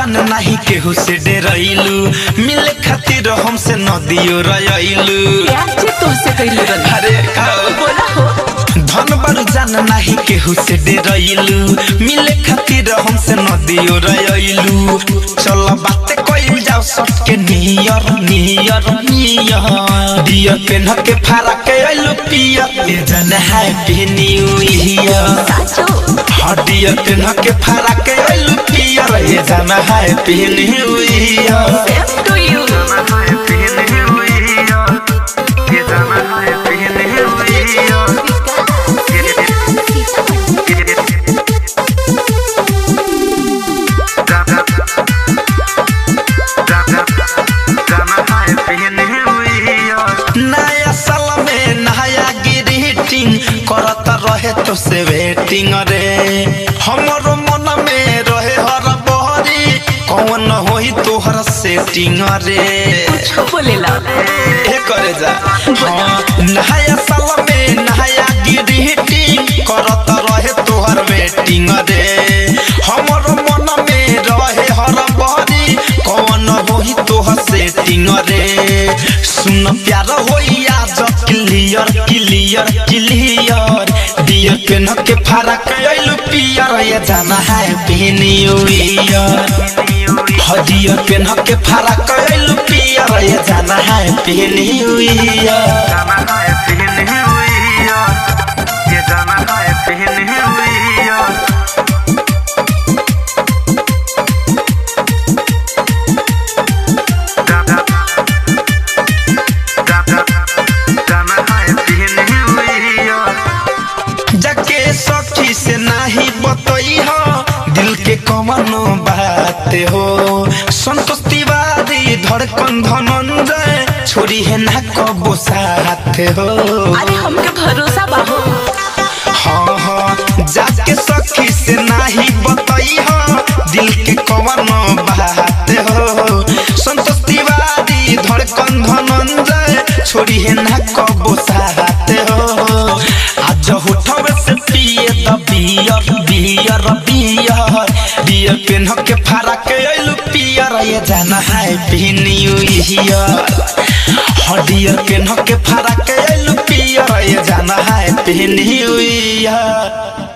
जान नहीं केहू से डरैलू मिले खातिर हमसे नदियो रयलू अरे बोला हो धन बारू जान नहीं केहू से डरैलू मिले खातिर हमसे नदियो रयलू चल बात कइल जाओ सबके नियर नियर नियर दिया पेन के फारा के आइलू पिया ए जान हैप्पी न्यू ईयर हडिया पेन के फारा के आइलू पिया ए जान happy new year same to you नया साल में नया ग्रीटिंग करत रहे तो से वेटिंग रे हमरो मन में रहे हर बहरी कौन होई तोहर सेटिंग रे कुछ बोलेला ए करे जा हाँ नया साल में नया ग्रीटिंग करत रहे तोहर वेटिंग रे हमरो मन में रहे हर बहरी कौन होई तोहर सेटिंग रे सुन प्यार होई आज क्लियर क्लियर क्लियर दिया पेन के फारा कइलू पियर ये जाना है न्यू ईयर हदिया पेन के फारा कइलू पियर ये जाना है न्यू ईयर जाके सखी से नहीं बतई हो दिल के कमनो बात हो संतोष तिवारी धड़कन धनंजय छोड़ी है ना कबो साथ हो अरे हमके भरोसा बाहो हाँ हाँ जाके सखी से नहीं बतई हो दिल के कमनो बात हो संतोष तिवारी धड़कन धनंजय छोड़ी है ना कबो साथ हो आज होठवे से पिए द बियर बियर बियर दिया पेन के फारा के आइलू पियर ये जाना है न्यू ईयर हडिया पेन के फारा के आइलू पियर ये जाना है न्यू ईयर।